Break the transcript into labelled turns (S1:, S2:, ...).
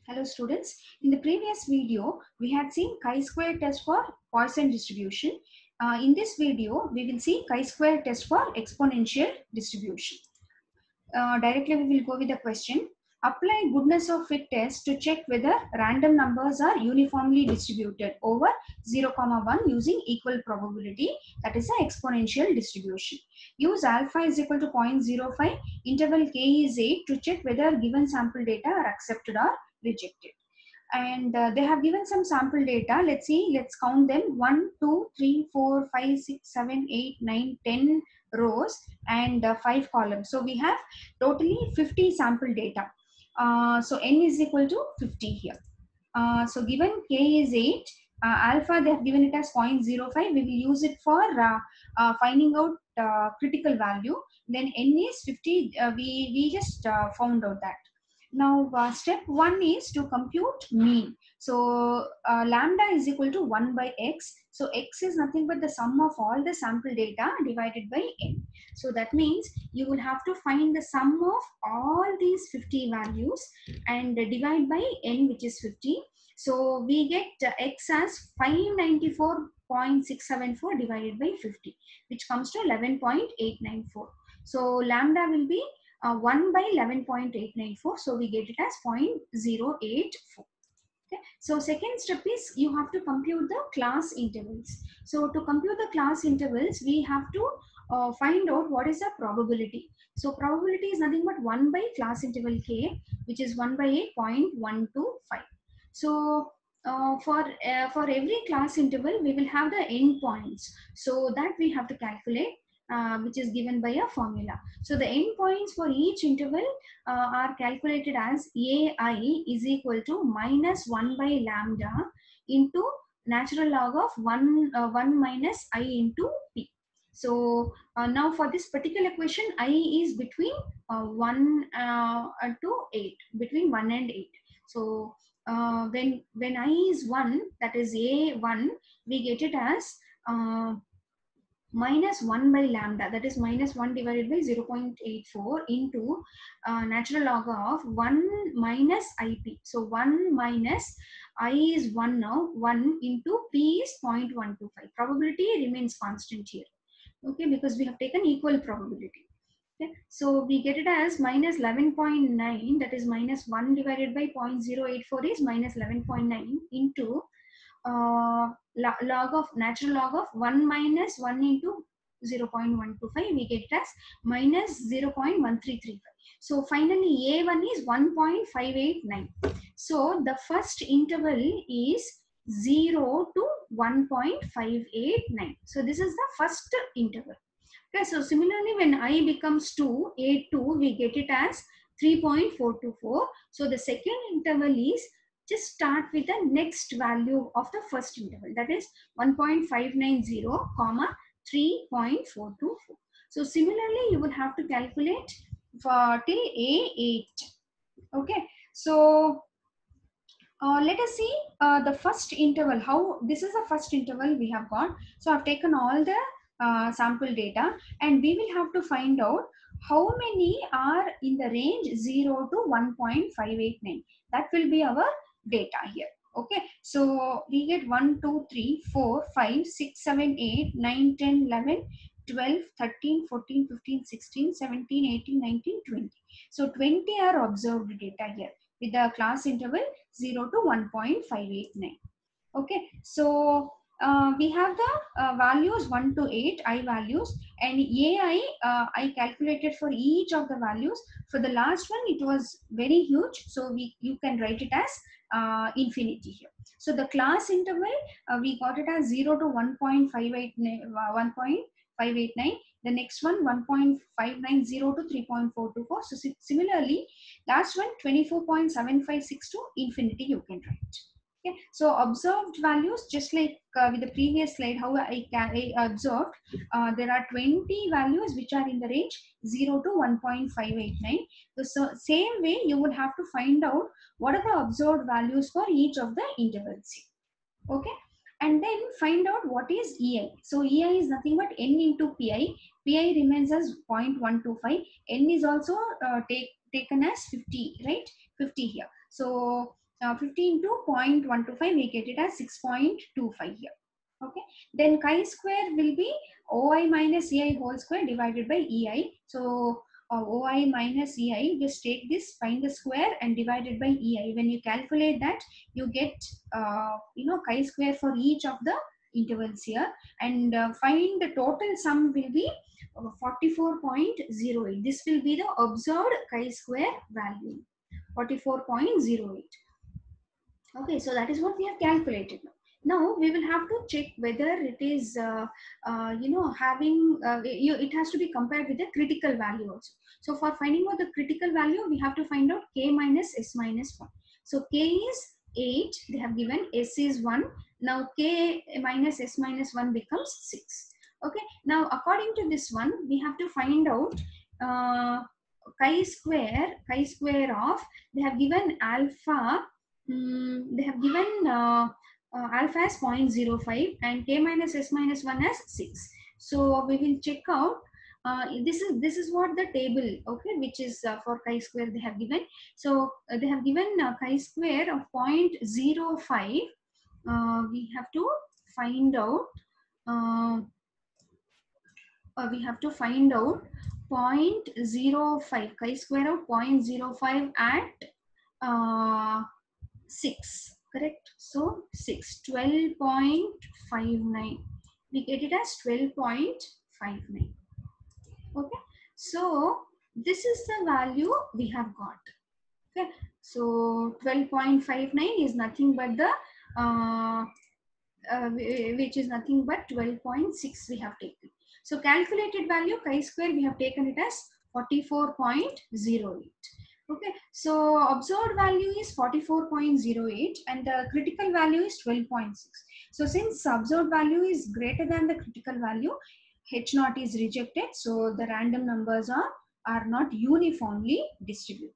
S1: Hello students, in the previous video we had seen chi-square test for Poisson distribution. In this video we will see chi-square test for exponential distribution. Directly we will go with the question. Apply goodness of fit test to check whether random numbers are uniformly distributed over 0, 1 using equal probability, that is an exponential distribution. Use alpha is equal to 0.05, interval k is 8 to check whether given sample data are accepted or rejected. And they have given some sample data. Let's see, let's count them. 1, 2, 3, 4, 5, 6, 7, 8, 9, 10 rows and 5 columns. So we have totally 50 sample data. So n is equal to 50 here. So given k is 8, alpha they have given it as 0.05. We will use it for finding out critical value. Then n is 50. We just found out that. Now step 1 is to compute mean. So lambda is equal to 1 by x. So x is nothing but the sum of all the sample data divided by n. So that means you will have to find the sum of all these 50 values and divide by n, which is 50. So we get x as 594.674 divided by 50, which comes to 11.894. So lambda will be 1 by 11.894. So we get it as 0.084. Okay. So second step is you have to compute the class intervals. So to compute the class intervals, we have to find out what is the probability. So probability is nothing but 1 by class interval k, which is 1 by 8.125. So for every class interval, we will have the endpoints. So that we have to calculate, which is given by a formula. So the endpoints for each interval are calculated as ai is equal to minus 1 by lambda into natural log of 1 minus I into p. So now for this particular question, I is between 1 to 8, between 1 and 8. So when I is 1, that is a1, we get it as minus 1 by lambda, that is minus 1 divided by 0.84 into natural log of 1 minus ip. So 1 minus I is 1 now, 1 into p is 0.125. Probability remains constant here, okay, because we have taken equal probability. Okay, so we get it as minus 11.9, that is minus 1 divided by 0.084 is minus 11.9 into log of natural log of 1 minus 1 into 0.125, we get it as minus 0.1335. So finally a1 is 1.589. So the first interval is 0 to 1.589. So this is the first interval. Okay, so similarly when I becomes 2, a2, we get it as 3.424. So the second interval is, just start with the next value of the first interval, that is 1.590 comma 3.424. So similarly you will have to calculate for till a8. Okay, so let us see the first interval. How this is the first interval we have got. So I've taken all the sample data and we will have to find out how many are in the range 0 to 1.589. That will be our data here. Okay, so we get 1, 2, 3, 4, 5, 6, 7, 8, 9, 10, 11, 12, 13, 14, 15, 16, 17, 18, 19, 20. So 20 are observed data here with the class interval 0 to 1.589. Okay, so we have the values 1 to 8 I values, and ai I calculated for each of the values. For the last one it was very huge, so you can write it as infinity here. So the class interval we got it as 0 to 1.589. The next one 1.590 to 3.424. So similarly last one 24.756 to infinity you can write. Okay, so observed values, just like with the previous slide, how I observed, there are 20 values which are in the range 0 to 1.589. So same way you would have to find out what are the observed values for each of the intervals. Okay, and then find out what is EI. So EI is nothing but n into PI. PI remains as 0.125. N is also taken as 50, right? 50 here. So 15 to 0.125, we get it as 6.25 here. Okay, then chi-square will be OI minus EI whole square divided by EI. So OI minus EI, just take this, find the square and divided by EI. When you calculate that, you get chi-square for each of the intervals here, and find the total sum will be 44.08. This will be the observed chi-square value, 44.08. Okay, so that is what we have calculated. Now we will have to check whether it is having it has to be compared with the critical value also. So for finding out the critical value, we have to find out k minus s minus 1. So k is 8, they have given, s is 1. Now k minus s minus 1 becomes 6. Okay, now according to this one, we have to find out chi square of, they have given alpha. They have given alpha as 0.05 and k minus s minus 1 as 6. So we will check out. This is what the table, okay, which is for chi-square they have given. So they have given chi-square of 0.05. We have to find out. We have to find out 0.05, chi-square of 0.05 at 6, correct? So 6, 12.59, we get it as 12.59. Okay, so this is the value we have got. Okay, so 12.59 is nothing but the which is nothing but 12.6 we have taken. So calculated value chi-square we have taken it as 44.08. Okay, so observed value is 44.08 and the critical value is 12.6. So since observed value is greater than the critical value, H naught is rejected. So the random numbers are not uniformly distributed.